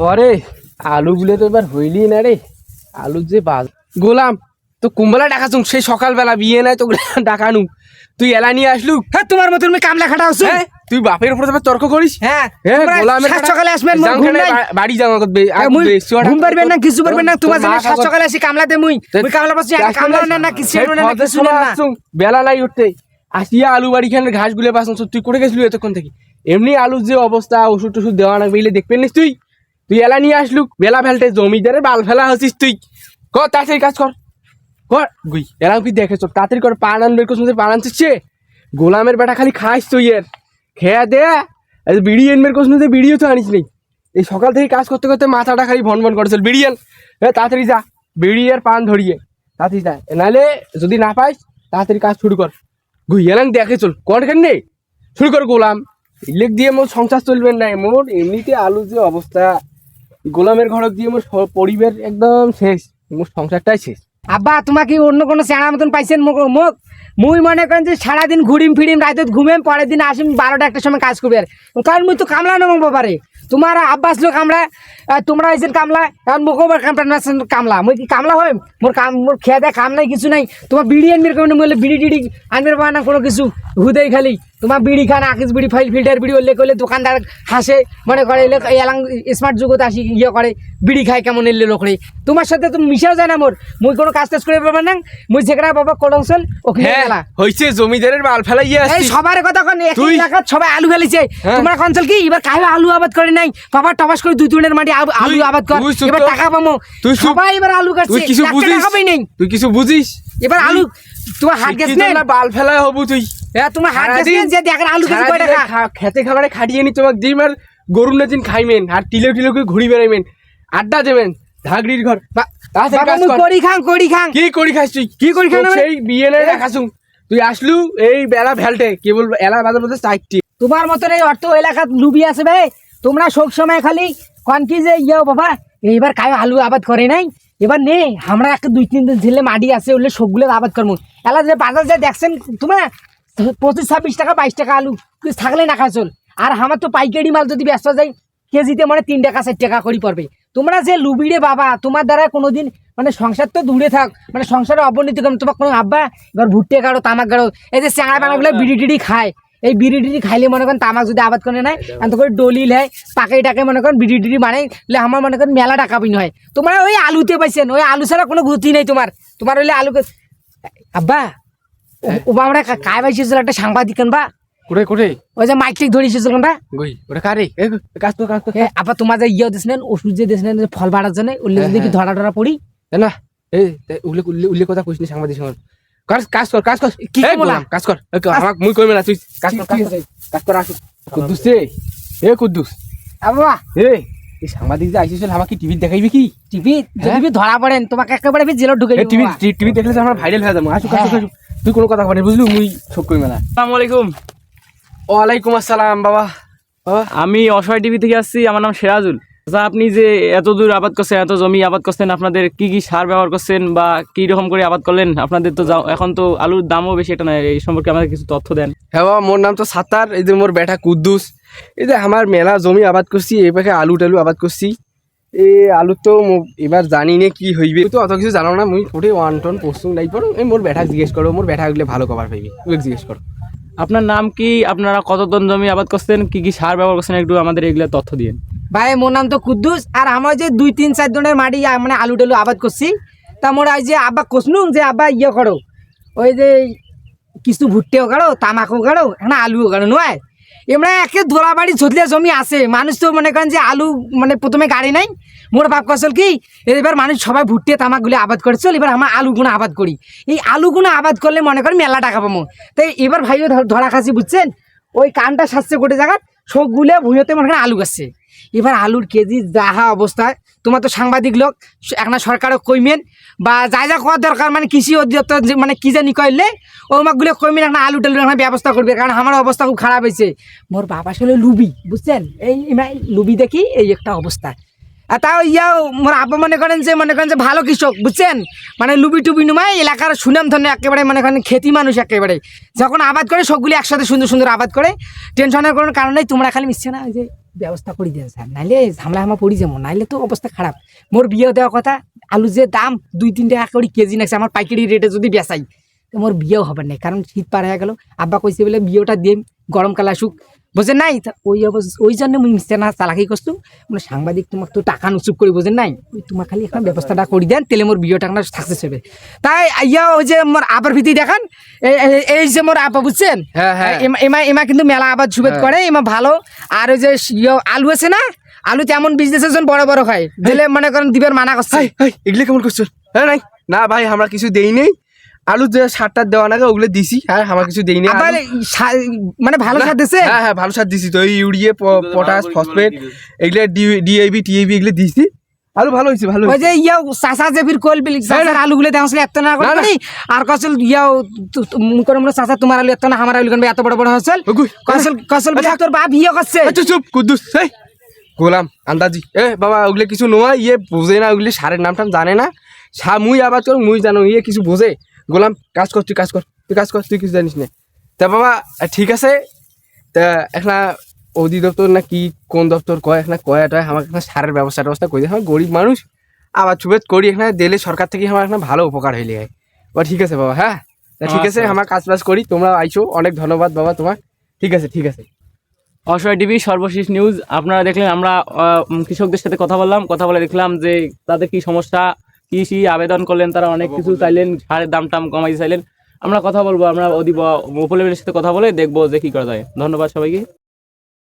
বরে আলুগুলো তো এবার হইলি না রে। আলু যে বাজ গোলাম তো কুম্বলা ডাকাছুম সেই সকালবেলা বিয়ে নাই তো ডাকানু তুই এলা নিয়ে আসলু। হ্যাঁ তোমার মতন আমি কামলা খাটা হচ্ছে। তুই বাপের উপর তর্ক করিস। হ্যাঁ গোলামের সাত সকালে আসবেন বাড়ি যাওয়া ঘুম পারবেন না কিছু পারবেন না তোমার জন্য সাত সকালে আসি কামলাতে মুই কামলা পাচ্ছি কামলা না কিছু না বেলা নাই উঠতে আসিয়া আলু বাড়ি খানের ঘাস গুলে পাস তুই করে গেছিলি এতক্ষণ থেকে। এমনি আলুর যে অবস্থা ওষুধ টষুধ দেওয়া না বলে দেখবেন নিস তুই তুই এলা নিয়ে আসলু বেলা ফেলতে জমিদারের বাল ফেলা হচ্ছিস তুই। কর তাড়াতাড়ি কাজ কর কর গুই এলাম কি দেখেছ তাড়াতাড়ি কর পান আনবে পান আনছিস গোলামের বেটা খালি খাইস তুই এর খেয়া দে বিড়ি এনবের কোশ বিড়িও তো আনিস নেই। এই সকাল থেকে কাজ করতে করতে মাথাটা খালি ভন ভন করেছিল বিড়ি এন। তাড়াতাড়ি যা বিড়ি আর পান ধরিয়ে তাড়াতাড়ি যা নাহলে যদি না পাইস তাড়াতাড়ি কাজ শুরু কর গুই এলাম দেখে চল কর কেন নেই শুরু কর গোলাম ইলেক দিয়ে মোর সংসার চলবেন না মোর এমনিতে আলু যে অবস্থা গোলামের ঘরক দিয়ে মোর পরিবার একদম শেষ মোর সংসারটাই শেষ। আব্বা তোমাকে অন্য কোনো চেনা মতন পাইছেন মোক মুই মনে করেন যে সারাদিন ঘুরিম ফিরিম রাতে ঘুমেম পরের দিন আসিম 12টা 1টার সময় কাজ করবে আর কারণ মুই তো কামলা নমব পারে তোমার আব্বাস লোক কামলা তোমরা হয়েছেন কামলা কারণ মুখও কামলা মুই কি কামলা হয় মোর খেয়ে দেয় কাম নাই কিছু নাই তোমার বিড়ি আনবির কারণে বললে বিড়ি টিড়ি আনবির পারে না কোনো কিছু হুদেই খালি তোমার বিড়ি খান আকিস বিড়ি ফিল্টার বিড়ি উল্লেখ করলে দোকানদার হাসে মনে করে এলাং স্মার্ট যুগতে আসি ইয়ে করে বিড়ি খায় কেমন এলে লোকরে তোমার সাথে তো মিশাও যায় না মোর মুই কোনো কাজ টাজ করে পারবেন না মুই যেখানে বাবা কলংসল ওখানে হইছে জমিদারের বাল ফেলাইয়া এই সবার কথা কোন একই এলাকাত সবাই আলু ফেলিছে তোমরা কনসল কি এবার কাই আলু আবাদ করে নাই বাবা টবাস করে 2-3 মাটি আলু আবাদ কর এবার টাকা পামো সবাই এবার আলু কাটছে তুই কিছু বুঝিস টাকা নাই তুই কিছু বুঝিস এবার আলু তোমার হাত গেছ না বাল ফেলাই হবু তুই তোমার হাত গেছ যে দেখ আলু কেজি কয় টাকা খেতে খাবারে খাটিয়ে নি তোমাক দিম আর গরুর নাচিন খাইমেন আর টিলে টিলে করে ঘুরি বেড়াইমেন আড্ডা দেবেন ধাগড়ির ঘর করি খান কি করি খাস তুই কি করি খান সেই বিয়ে নাই রাখাছুম তুই আসলু এই বেলা ফেলতে কেবল এলা বাজার মধ্যে চাইটি তোমার মতন এই অর্থ এলাকাত লুবি আছে ভাই তোমরা সব সময় খালি কন কি যে ইয়ে বাবা এইবার কায় আলু আবাদ করে নাই এবার নে আমরা একটা 2-3 দিন ঝেলে মাটি আছে ওগুলো সবগুলো আবাদ করবো এলা যে বাজার যে দেখছেন তোমরা 25-26 টাকা 22 টাকা আলু থাকলে না খাই চল আর আমার তো পাইকারি মাল যদি ব্যস্ত যাই কেজিতে মানে 3 টাকা 4 টাকা করে পড়বে। তোমরা যে লুবিড়ে বাবা তোমার দ্বারা কোনোদিন মানে সংসার তো দূরে থাক মানে সংসারের অবনতি করবে তোমার কোনো আব্বা এবার ভুট্টে গাড়ো তামাক গাড়ো এই যে চ্যাংড়া বাংলাগুলো বিড়ি টিড়ি খায় এই বিড়ি টিড়ি খাইলে মনে করেন তামাক যদি আবাদ করে নেয় এত করে দলিল হয় পাকাই টাকে মনে করেন বিড়ি টিড়ি বানাইলে আমার মনে করেন মেলা টাকা বিন হয়। তোমরা ওই আলুতে পাইছেন ওই আলু ছাড়া কোনো গতি নেই তোমার হইলে আলুকে আব্বা ও আমরা কায় পাইছিল একটা সাংবাদিক বা কোরে কোরে ওই যে মাইক টিক ধরিয়েছিল কোনটা গই ওটা কারে কাজ তো আবার তোমার যে ইয়ে দিছিলেন ওষুধ যে দিছিলেন ফল বাড়ার জন্য উল্লেখ দেখি ধরা ধরা পড়ি না এই উল্লেখ কথা কইছিস সাংবাদিক সঙ্গে কাজ কর কি বললাম কাজ কর আমাক মুই কইবে না তুই কাজ কর আসি কুদ্দুস এ কুদ্দুস বাবা এই সাংবাদিক যে আইছিস আমাকে টিভি দেখাইবি কি টিভি ধরা পড়েন তোমাকে একেবারে জেলে ঢুকে টিভি দেখলে আমরা ভাইরাল হয়ে যাবো আসুক তুই কোনো কথা বলিস বুঝলি মুই সব কই মেলা। আসসালামু আলাইকুম। ওয়ালাইকুম আসসালাম বাবা আমি অসহায় টিভি থেকে আসছি আমার নাম সিরাজুল। আচ্ছা আপনি যে এত দূর আবাদ করছেন এত জমি আবাদ করছেন আপনাদের কি কি সার ব্যবহার করছেন বা কি রকম করে আবাদ করলেন আপনাদের তো এখন তো আলুর দামও বেশি এটা না এই সম্পর্কে আমাদের কিছু তথ্য দেন। হ্যাঁ বাবা মোর নাম তো সাত্তার এই যে মোর বেটা কুদ্দুস এই যে আমার মেলা জমি আবাদ করছি এই পাখে আলু টালু আবাদ করছি এই আলু তো এবার জানি না কি হইবে তো অত কিছু জানো না মুই কোটে 1 টন পশ্চিম লাই পড়ো এই মোর বেটা জিজ্ঞেস করো মোর বেটা গুলো ভালো কভার পাইবি ওকে জিজ্ঞেস করো। আপনার নাম কি আপনারা কত টন জমি আবাদ করছেন কি কি সার ব্যবহার করছেন একটু আমাদের এগুলো তথ্য দিন। ভাই মোর নাম তো কুদ্দুস আর আমার যে 2-3-4 জনের মাটি মানে আলু টালু আবাদ করছি তা মোর আজ যে আব্বা কষনুম যে আব্বা ইয়ে করো ওই যে কিছু ভুট্টেও গাড়ো তামাকও গাড়ো এখন আলুও গাড়ো নয় এমরা একে দোলা বাড়ি ঝতলিয়া জমি আছে মানুষ তো মনে করেন যে আলু মানে প্রথমে গাড়ি নাই মোর বাপ কসল কি এবার মানুষ সবাই ভুট্টে তামাকগুলো আবাদ করে চল এবার আমার আলুগুলো আবাদ করি এই আলুগুলো আবাদ করলে মনে করেন মেলা টাকা পাবো তাই এবার ভাইও ধরা খাসি বুঝছেন ওই কানটা সাজছে গোটে জায়গায় সবগুলো ভুঁইতে মনে করেন আলু গাছছে এবার আলুর কেজি যাহা অবস্থায় তোমার তো সাংবাদিক লোক একটা সরকারও কইমেন বা যা যা করার দরকার মানে কৃষি অধিদপ্তর মানে কি জানি কইলে ওমাকগুলো কইমেন একটা আলু টালুর একটা ব্যবস্থা করবে কারণ আমার অবস্থা খুব খারাপ হয়েছে মোর বাবা আসলে লুবি বুঝছেন এই লুবি দেখি এই একটা অবস্থা আর তাও ইয়াও মোর আব্বা মনে করেন যে ভালো কৃষক বুঝছেন মানে লুবি টুবি নুমায় এলাকার সুনাম ধরনের একেবারে মনে করেন খেতি মানুষ একেবারে যখন আবাদ করে সবগুলি একসাথে সুন্দর সুন্দর আবাদ করে টেনশনের কোনো কারণ নেই তোমরা খালি মিশছে না ওই যে ব্যবস্থা করে দেন স্যার, নাইলে ঝামেলা আমার পড়ি যাবো, নাইলে তো অবস্থা খারাপ। মোর বিয়ে দেওয়ার কথা, আলু যে দাম 2-3 টাকা করে কেজি নাকছে, আমার পাইকারি রেটে যদি বেচাই তো মোর বিয়েও হবে না, কারণ শীত পার হয়ে গেল। আব্বা কইছে বলে বিয়েটা দিম, গরমকাল আসুক, বোঝেন নাই? তা ওই জন্য মুই মিশতে না চালাকি করছু, মানে সাংবাদিক তোমাকে তো টাকা নুচুপ করি, বোঝেন নাই? ওই তোমার খালি এখন ব্যবস্থাটা করে দেন, তাহলে মোর বিয়েটা না সাকসেস হবে। তাই ইয়া ওই যে মোর আবার ভিতরে দেখান, এই যে মোর আপা, বুঝছেন? হ্যাঁ, হ্যাঁ। এমা কিন্তু মেলা আবাদ সুবেদ করে, এমা ভালো। আর ওই যে আলু আছে না, আলু তেমন বিজনেসের জন্য বড় বড় হয়, দিলে মনে করেন দিবের মানা করছে। এগুলো কেমন করছো? হ্যাঁ নাই না ভাই, আমরা কিছু দেই নেই। আলু যে সারটা দেওয়া নাগে ওগুলো দিছি, হ্যাঁ আমার কিছু দেই নেই। আবার মানে ভালো সার দিছে। হ্যাঁ হ্যাঁ, ভালো সার দিছি তো, এই ইউরিয়া, পটাশ, ফসফেট, এগুলো ডিএবি টিএবি এগুলো দিছি। আলু ভালো হয়েছে, ভালো ওই যে ইয়াও চাচা যে ফির কল বিল চাচার আলু গুলো দেওয়া এত না করি, আর কসল ইয়াও করে মনে চাচা তোমার আলু এত না, আমার আলু এত বড় বড় হয়েছিল, কসল কসল তোর বাপ ইয়ে করছে। চুপ কুদ্দুস, এই গোলাম আন্দাজি, বাবা ওগুলো কিছু নয়, ইয়ে বোঝে না, ওগুলি সারের নাম টাম জানে না। মুই আবাদ কর, মুই জানো, ইয়ে কিছু বোঝে? গোলাম কাজ কর, তুই কাজ কর, তুই কিছু জানিস না। তা বাবা ঠিক আছে, তা এখন অধিদপ্তর না কি কোন দপ্তর কয়, এখন কয়টা আমাকে এখন সারের ব্যবস্থা করে দিয়ে, গরিব মানুষ আবার সুবেদ করি, এখানে দিলে সরকার থেকে আমার এখন ভালো উপকার হইলে হয়। বা ঠিক আছে বাবা, হ্যাঁ ঠিক আছে, আমার কাজ বাজ করি, তোমরা আইছো, অনেক ধন্যবাদ বাবা তোমার। ঠিক আছে ঠিক আছে। অসহায় টিভি সর্বশেষ নিউজ আপনারা দেখলেন। আমরা কৃষকদের সাথে কথা বলে দেখলাম যে তাদের কি সমস্যা, কি আবেদন করলেন, তারা অনেক কিছু চাইলেন, সারের দাম টাম কমাইতে চাইলেন। আমরা কথা বলবো, আমরা উপলেভেলের সাথে কথা বলে দেখবো যে কি করা যায়। ধন্যবাদ সবাইকে।